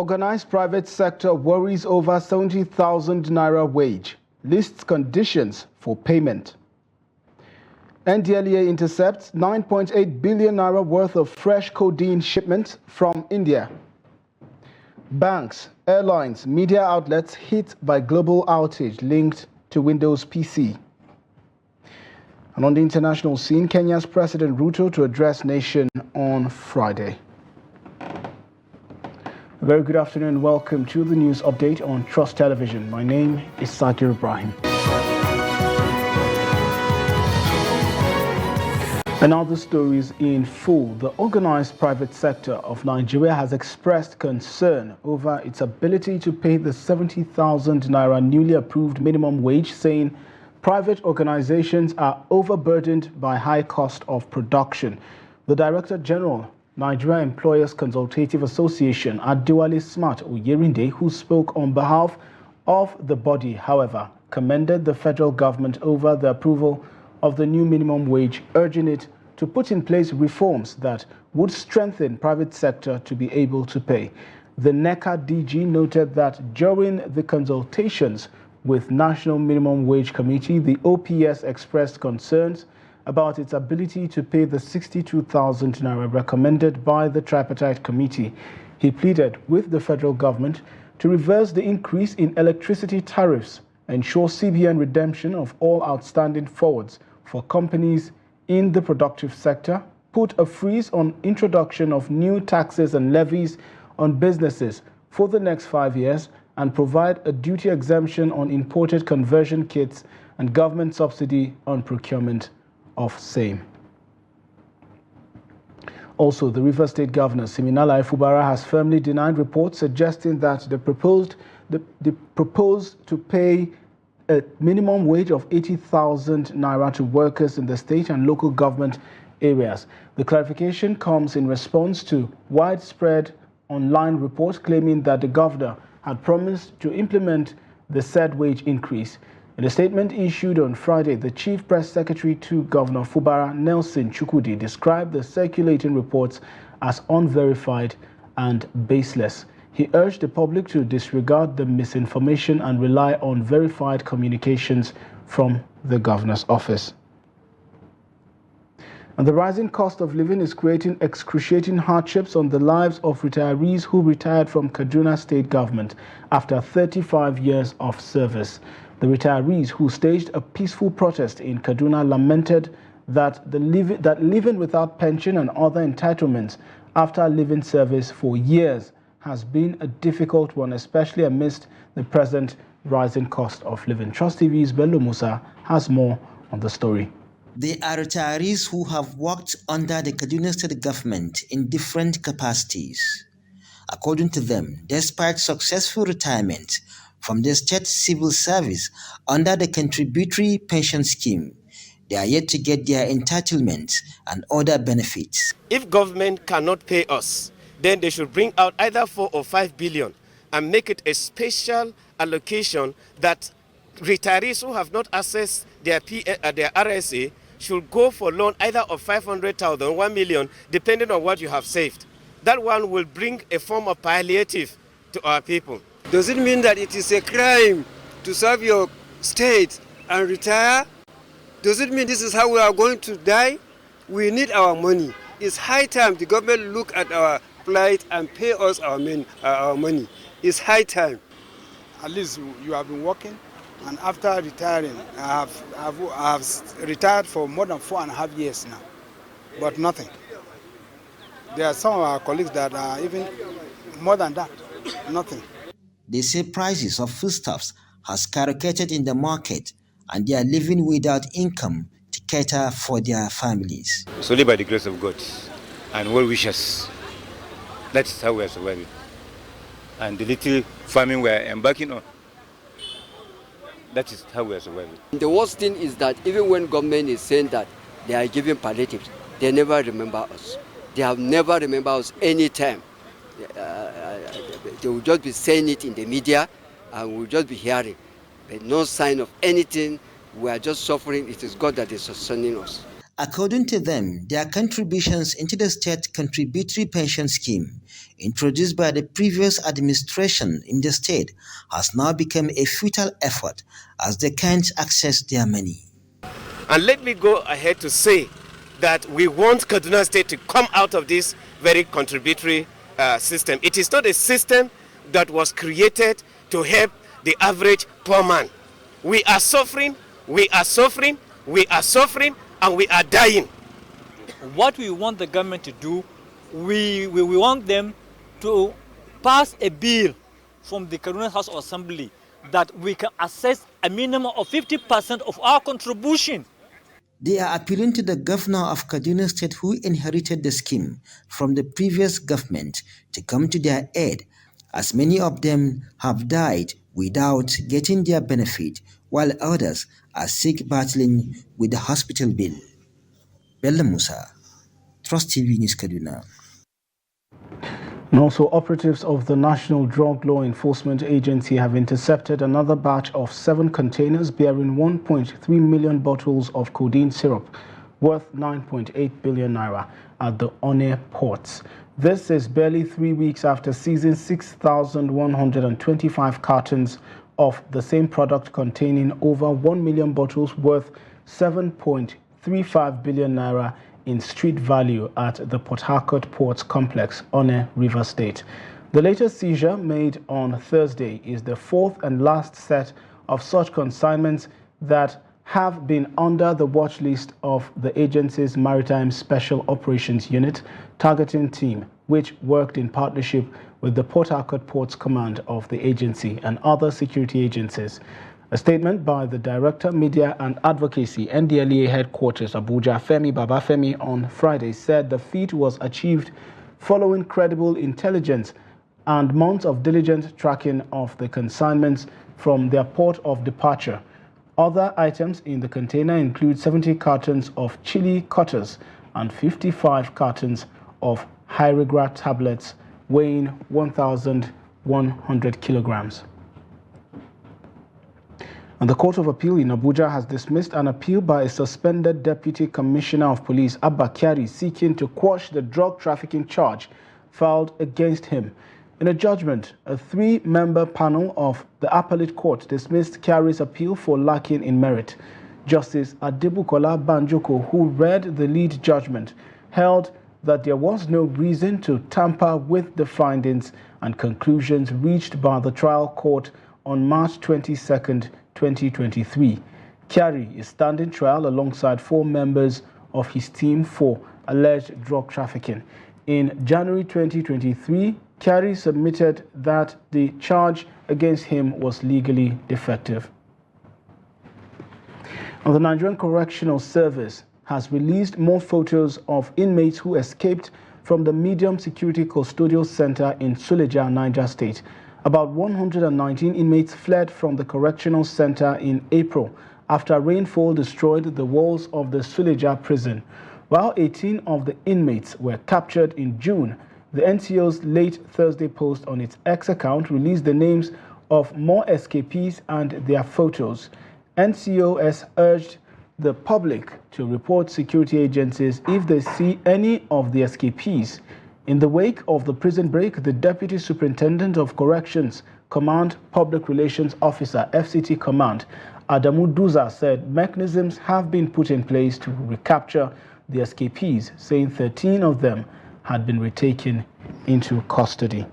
Organized private sector worries over 70,000 naira wage, lists conditions for payment. NDLEA intercepts 9.8 billion naira worth of fresh codeine shipments from India. Banks, airlines, media outlets hit by global outage linked to Windows PC. And on the international scene, Kenya's President Ruto to address nation on Friday. A very good afternoon and welcome to the news update on Trust Television. My name is Sakir Ibrahim. And now the stories in full. The organized private sector of Nigeria has expressed concern over its ability to pay the 70,000 naira newly approved minimum wage, saying private organizations are overburdened by high cost of production. The Director General, Nigeria Employers Consultative Association, Adewale Smart Oyerinde, who spoke on behalf of the body, however, commended the federal government over the approval of the new minimum wage, urging it to put in place reforms that would strengthen private sector to be able to pay. The NECA DG noted that during the consultations with National Minimum Wage Committee, the OPS expressed concerns about its ability to pay the 62,000 naira recommended by the tripartite committee. He pleaded with the federal government to reverse the increase in electricity tariffs, ensure CBN redemption of all outstanding forwards for companies in the productive sector, put a freeze on introduction of new taxes and levies on businesses for the next 5 years, and provide a duty exemption on imported conversion kits and government subsidy on procurement of same. Also, the Rivers State Governor, Siminala Fubara, has firmly denied reports suggesting that the proposed to pay a minimum wage of 80,000 naira to workers in the state and local government areas. The clarification comes in response to widespread online reports claiming that the governor had promised to implement the said wage increase. In a statement issued on Friday, the Chief Press Secretary to Governor Fubara, Nelson Chukwudi, described the circulating reports as unverified and baseless. He urged the public to disregard the misinformation and rely on verified communications from the governor's office. And the rising cost of living is creating excruciating hardships on the lives of retirees who retired from Kaduna State government after 35 years of service. The retirees who staged a peaceful protest in Kaduna lamented that living without pension and other entitlements after living service for years has been a difficult one, especially amidst the present rising cost of living. Trust TV's Bello Musa has more on the story. They are retirees who have worked under the Kaduna State government in different capacities. According to them, despite successful retirement from the state civil service under the contributory pension scheme, they are yet to get their entitlements and other benefits. If government cannot pay us, then they should bring out either 4 or 5 billion and make it a special allocation that retirees who have not accessed their RSA should go for loan either of 500,000, 1 million, depending on what you have saved. That one will bring a form of palliative to our people. Does it mean that it is a crime to serve your state and retire? Does it mean this is how we are going to die? We need our money. It's high time the government look at our plight and pay us our money. It's high time. At least you have been working, and after retiring, I have retired for more than 4.5 years now, but nothing. There are some of our colleagues that are even more than that, nothing. They say prices of foodstuffs has skyrocketed in the market and they are living without income to cater for their families. It's only by the grace of God and well wishes. That's how we are surviving. And the little farming we are embarking on, that is how we are surviving. The worst thing is that even when government is saying that they are giving palliatives, they never remember us. They have never remembered us any time. They will just be saying it in the media and we'll just be hearing. But no sign of anything. We are just suffering. It is God that is sustaining us. According to them, their contributions into the state contributory pension scheme, introduced by the previous administration in the state, has now become a futile effort as they can't access their money. And let me go ahead to say that we want Kaduna State to come out of this very contributory system. It is not a system that was created to help the average poor man. We are suffering, we are suffering, we are suffering, and we are dying. What we want the government to do, we want them to pass a bill from the Kaduna House of Assembly that we can assess a minimum of 50% of our contribution. They are appealing to the governor of Kaduna State, who inherited the scheme from the previous government, to come to their aid, as many of them have died without getting their benefit, while others are sick battling with the hospital bill. Bello Musa, Trust TV News, Kaduna. And also, operatives of the National Drug Law Enforcement Agency have intercepted another batch of 7 containers bearing 1.3 million bottles of codeine syrup worth 9.8 billion naira at the Onne ports. This is barely 3 weeks after seizing 6,125 cartons of the same product containing over 1 million bottles worth 7.35 billion naira in street value at the Port Harcourt Ports Complex, Onne, River State. The latest seizure, made on Thursday, is the 4th and last set of such consignments that have been under the watch list of the agency's Maritime Special Operations Unit targeting team, which worked in partnership with the Port Harcourt Ports Command of the agency and other security agencies. A statement by the Director, Media and Advocacy, NDLEA Headquarters, Abuja, Femi Babafemi, on Friday said the feat was achieved following credible intelligence and months of diligent tracking of the consignments from their port of departure. Other items in the container include 70 cartons of chili cutters and 55 cartons of Hyrigra tablets weighing 1,100 kilograms. And the Court of Appeal in Abuja has dismissed an appeal by a suspended Deputy Commissioner of Police, Abba Kyari, seeking to quash the drug trafficking charge filed against him. In a judgment, a 3-member panel of the Appellate Court dismissed Kyari's appeal for lacking in merit. Justice Adebukola Banjoko, who read the lead judgment, held that there was no reason to tamper with the findings and conclusions reached by the trial court on March 22nd, 2023. Kyari is standing trial alongside 4 members of his team for alleged drug trafficking. In January 2023, Kyari submitted that the charge against him was legally defective. Now, the Nigerian Correctional Service has released more photos of inmates who escaped from the medium security custodial center in Suleja, Niger State. About 119 inmates fled from the correctional center in April after rainfall destroyed the walls of the Suleja prison. While 18 of the inmates were captured in June, the NCO's late Thursday post on its X account released the names of more escapees and their photos. NCOS urged the public to report security agencies if they see any of the escapees. In the wake of the prison break, the Deputy Superintendent of Corrections Command Public Relations Officer, FCT Command, Adamu Duza, said mechanisms have been put in place to recapture the escapees, saying 13 of them had been retaken into custody.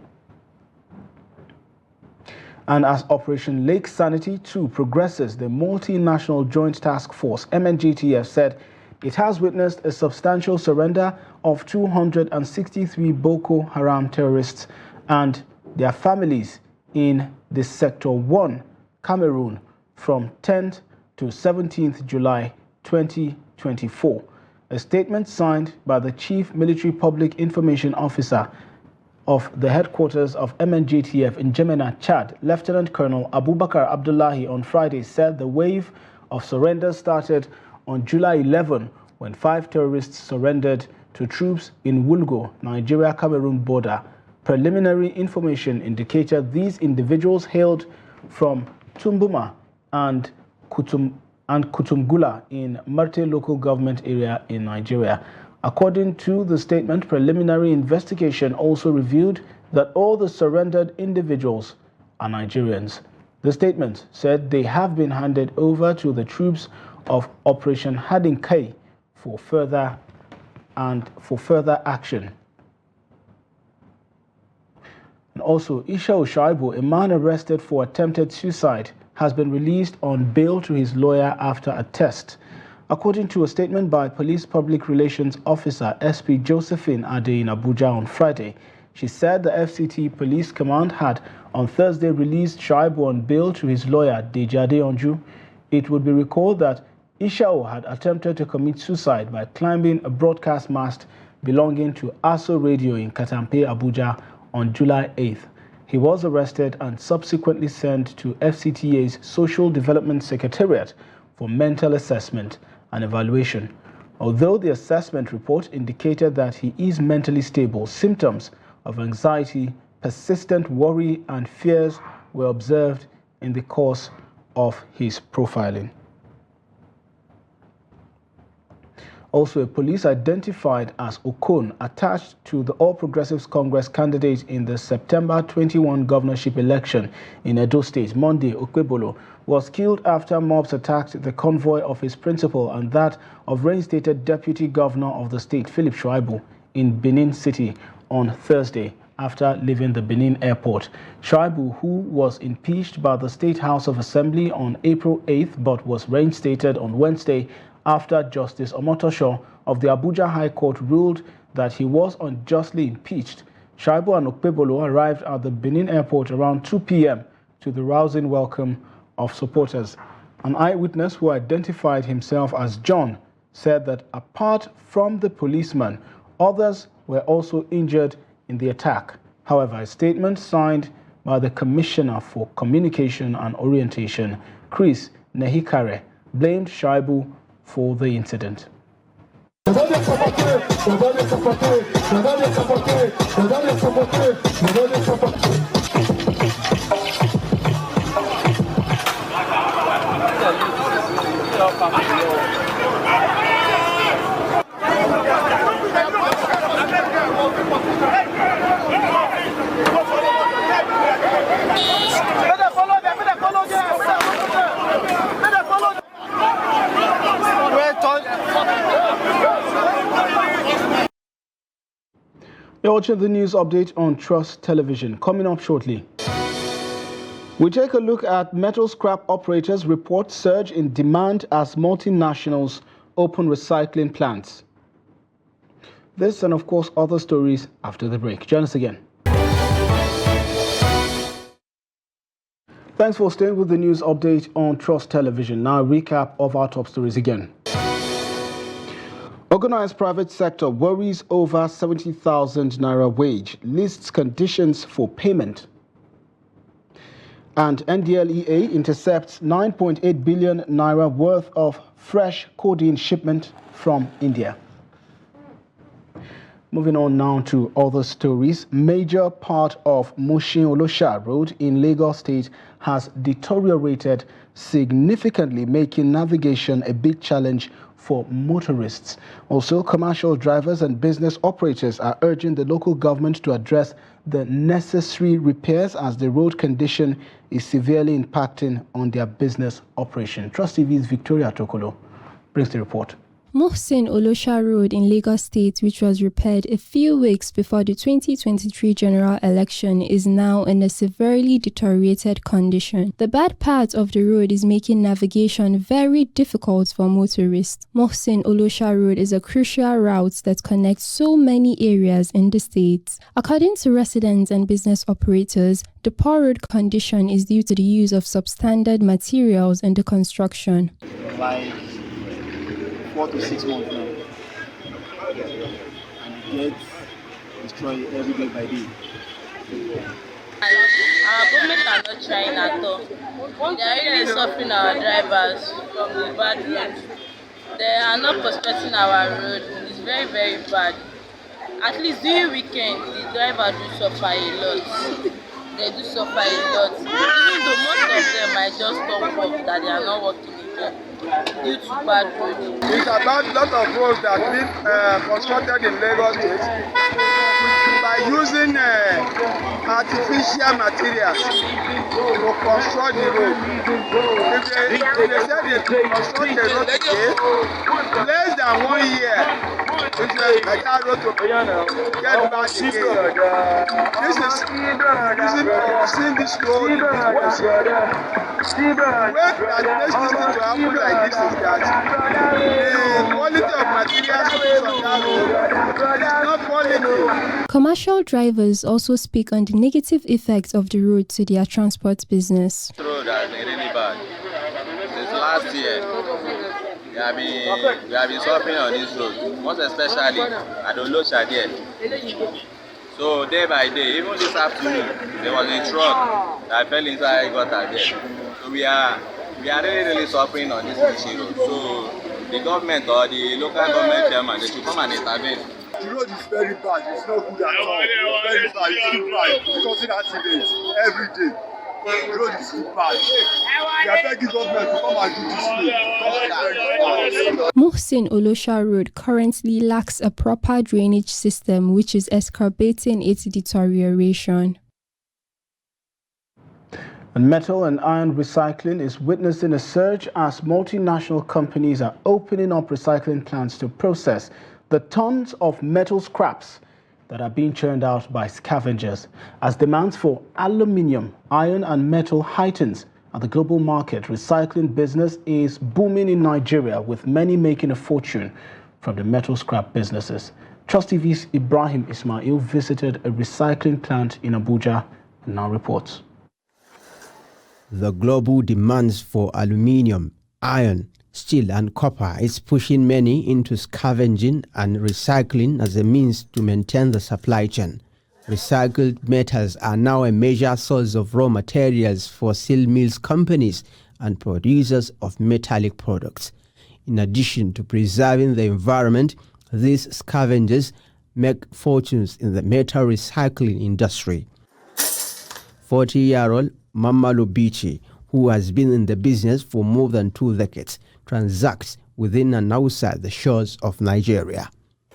And as Operation Lake Sanity 2 progresses, the Multinational Joint Task Force, MNJTF, said it has witnessed a substantial surrender of 263 Boko Haram terrorists and their families in the Sector 1, Cameroon, from 10th to 17th July 2024. A statement signed by the Chief Military Public Information Officer of the headquarters of MNJTF in Jemena, Chad, Lieutenant Colonel Abubakar Abdullahi, on Friday said the wave of surrenders started on July 11 when 5 terrorists surrendered to troops in Wulgo, Nigeria-Cameroon border. Preliminary information indicated these individuals hailed from Tumbuma and and Kutungula in Marte local government area in Nigeria. According to the statement, preliminary investigation also revealed that all the surrendered individuals are Nigerians. The statement said they have been handed over to the troops of Operation Hadinkai for further action. And also, Isha Oshaibu, a man arrested for attempted suicide, has been released on bail to his lawyer after a test. According to a statement by Police Public Relations Officer SP Josephine Ade in Abuja on Friday, she said the FCT Police Command had on Thursday released Shaibu on bail to his lawyer Dejade Onju. It would be recalled that Ishao had attempted to commit suicide by climbing a broadcast mast belonging to ASO Radio in Katampe, Abuja on July 8th. He was arrested and subsequently sent to FCTA's Social Development Secretariat for mental assessment and evaluation. Although the assessment report indicated that he is mentally stable, symptoms of anxiety, persistent worry and fears were observed in the course of his profiling. Also, a police identified as Okon, attached to the All Progressives Congress candidate in the September 21 governorship election in Edo State, Monday Okwebolo, was killed after mobs attacked the convoy of his principal and that of reinstated Deputy Governor of the state, Philip Shuaibu, in Benin City on Thursday after leaving the Benin airport. Shuaibu, who was impeached by the State House of Assembly on April 8th but was reinstated on Wednesday after Justice Omotosho of the Abuja High Court ruled that he was unjustly impeached. Shuaibu and Okpebolo arrived at the Benin airport around 2 p.m. to the rousing welcome of supporters. An eyewitness who identified himself as John said that apart from the policeman, others were also injured in the attack. However, a statement signed by the Commissioner for Communication and Orientation, Chris Nehikare, blamed Shuaibu for the incident. You're watching the news update on Trust Television. Coming up shortly, we take a look at metal scrap operators report surge in demand as multinationals open recycling plants. This and of course other stories after the break. Join us again. Thanks for staying with the news update on Trust Television. Now a recap of our top stories again. Organized private sector worries over 70,000 naira wage, lists conditions for payment. And NDLEA intercepts 9.8 billion naira worth of fresh codeine shipment from India. Moving on now to other stories. Major part of Mushin-Olosha Road in Lagos State has deteriorated significantly, making navigation a big challenge for motorists. Also, commercial drivers and business operators are urging the local government to address the necessary repairs as the road condition is severely impacting on their business operation. Trust TV's Victoria Tokolo brings the report. Mushin-Olosha Road in Lagos State, which was repaired a few weeks before the 2023 general election, is now in a severely deteriorated condition. The bad part of the road is making navigation very difficult for motorists. Mushin-Olosha Road is a crucial route that connects so many areas in the state. According to residents and business operators, the poor road condition is due to the use of substandard materials in the construction. 4 to 6 months now, and it gets destroyed every day by day. Our government are not trying at all. They are really suffering our drivers from the bad roads. They are not prospecting our road. It's very, very bad. At least during weekend, the drivers do suffer a lot. They do suffer a lot. Even though most of them might just stop work that they are not working again. due to bad road. It's about a lot of roads that have been constructed in Lagos State by using artificial materials to construct the road. If they said they construct the road today, less than 1 year, it will be better road to get back again. This is seeing this road in this position. The way that makes this thing to happen like this is that the quality of materials used on that road is not quality. Commercial drivers also speak on the negative effects of the road to their transport business. The road has been really bad. Since last year, we have been suffering on this road, most especially at Olosha there. So day by day, even this afternoon, there was a truck that fell inside gutter there. So we are really suffering on this issue. So the government or the local government chairman, they should come and intervene. The road is very bad. It's not good at all. It's very bad. It's too bad. Because of accidents every day. The road is too bad. We are begging government to come and do this road. Muhsin Olosha Road currently lacks a proper drainage system, which is exacerbating its deterioration. And metal and iron recycling is witnessing a surge as multinational companies are opening up recycling plants to process the tons of metal scraps that are being churned out by scavengers. As demands for aluminium, iron and metal heightens at the global market, recycling business is booming in Nigeria, with many making a fortune from the metal scrap businesses. Trust TV's Ibrahim Ismail visited a recycling plant in Abuja and now reports. The global demands for aluminium, iron, steel and copper is pushing many into scavenging and recycling as a means to maintain the supply chain. Recycled metals are now a major source of raw materials for steel mills companies and producers of metallic products. In addition to preserving the environment, these scavengers make fortunes in the metal recycling industry. 40-year-old Mamalo Bichi, who has been in the business for more than 2 decades, transacts within and outside the shores of Nigeria.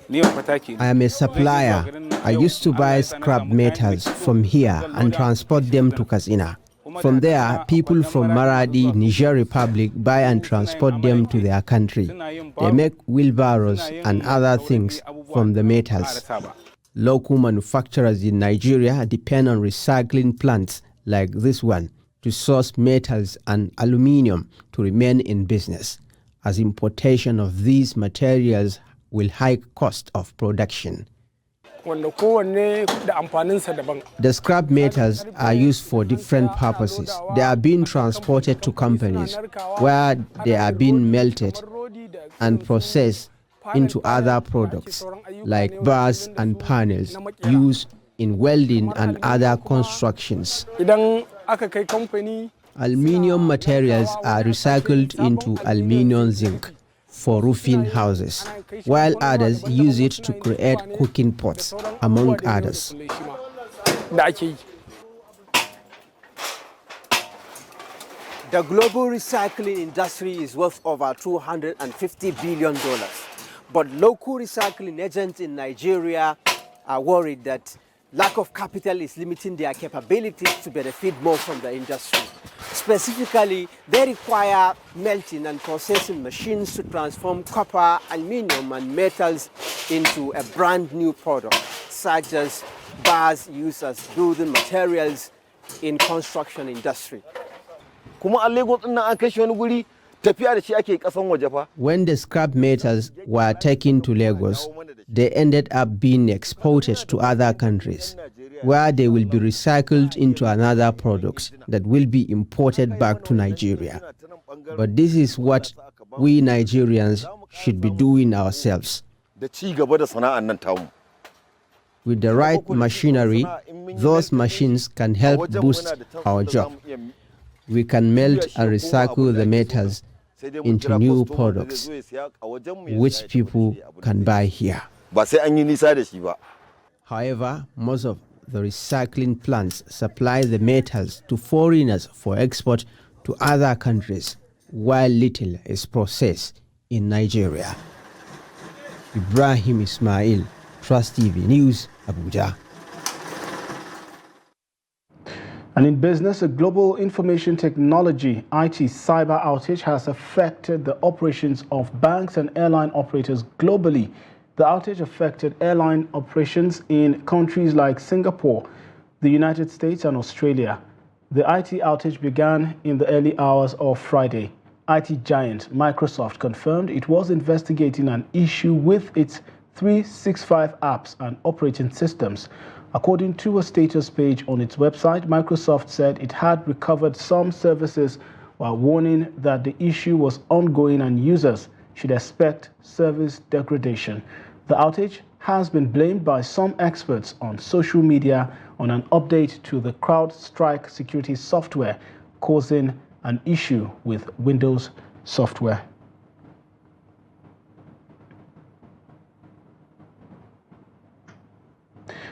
I am a supplier. I used to buy scrap metals from here and transport them to Katsina. From there, people from Maradi, Niger Republic, buy and transport them to their country. They make wheelbarrows and other things from the metals. Local manufacturers in Nigeria depend on recycling plants like this one to source metals and aluminium to remain in business, as importation of these materials will hike cost of production. The scrap metals are used for different purposes. They are being transported to companies where they are being melted and processed into other products like bars and panels used in welding and other constructions. Aluminium materials are recycled into aluminium zinc for roofing houses, while others use it to create cooking pots, among others. The global recycling industry is worth over $250 billion. But local recycling agents in Nigeria are worried that lack of capital is limiting their capabilities to benefit more from the industry. Specifically, they require melting and processing machines to transform copper, aluminium, and metals into a brand new product, such as bars used as building materials in construction industry. When the scrap metals were taken to Lagos, they ended up being exported to other countries, where they will be recycled into another product that will be imported back to Nigeria. But this is what we Nigerians should be doing ourselves. With the right machinery, those machines can help boost our job. We can melt and recycle the metals into new products, which people can buy here. However, most of the recycling plants supply the metals to foreigners for export to other countries, while little is processed in Nigeria. Ibrahim Ismail, Trust TV News, Abuja. And in business, a global information technology IT cyber outage has affected the operations of banks and airline operators globally. The outage affected airline operations in countries like Singapore, the United States, and Australia. The IT outage began in the early hours of Friday. IT giant Microsoft confirmed it was investigating an issue with its 365 apps and operating systems. According to a status page on its website, Microsoft said it had recovered some services while warning that the issue was ongoing and users should expect service degradation. The outage has been blamed by some experts on social media on an update to the CrowdStrike security software, causing an issue with Windows software.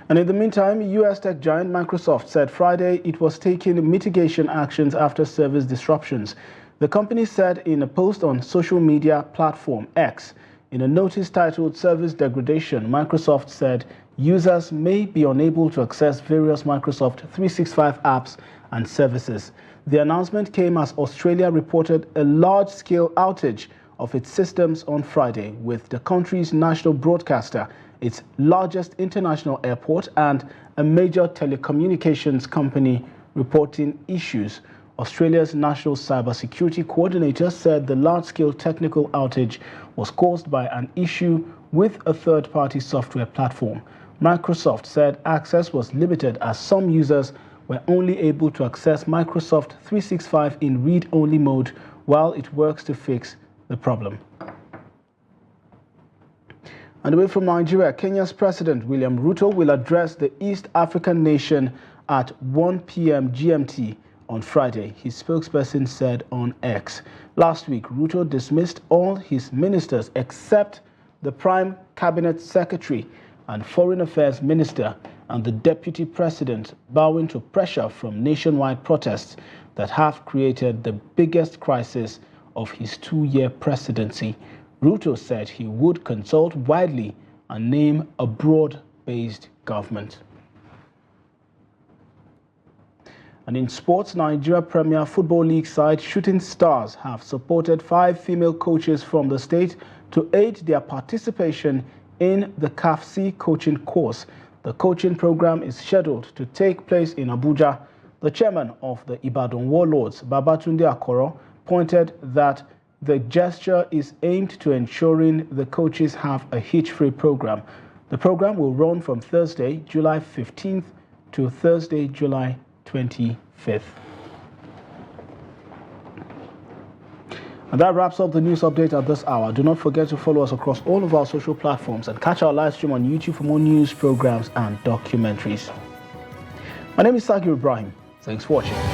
And in the meantime, U.S. tech giant Microsoft said Friday it was taking mitigation actions after service disruptions. The company said in a post on social media platform X, in a notice titled Service Degradation, Microsoft said users may be unable to access various Microsoft 365 apps and services. The announcement came as Australia reported a large-scale outage of its systems on Friday, with the country's national broadcaster, its largest international airport, and a major telecommunications company reporting issues. Australia's National Cybersecurity Coordinator said the large-scale technical outage was caused by an issue with a third-party software platform. Microsoft said access was limited as some users were only able to access Microsoft 365 in read-only mode while it works to fix the problem. And away from Nigeria, Kenya's President William Ruto will address the East African nation at 1 p.m. GMT on Friday, his spokesperson said on X. Last week, Ruto dismissed all his ministers except the Prime Cabinet Secretary and Foreign Affairs Minister and the Deputy President, bowing to pressure from nationwide protests that have created the biggest crisis of his two-year presidency. Ruto said he would consult widely and name a broad-based government. And in sports, Nigeria Premier Football League side Shooting Stars have supported 5 female coaches from the state to aid their participation in the CAF-C coaching course. The coaching program is scheduled to take place in Abuja. The chairman of the Ibadan Warlords, Babatunde Akoro, pointed that the gesture is aimed to ensuring the coaches have a hitch-free program. The program will run from Thursday, July 15th to Thursday, July 25th. And that wraps up the news update at this hour. Do not forget to follow us across all of our social platforms and catch our live stream on YouTube for more news, programs, and documentaries. My name is Sagir Ibrahim. Thanks for watching.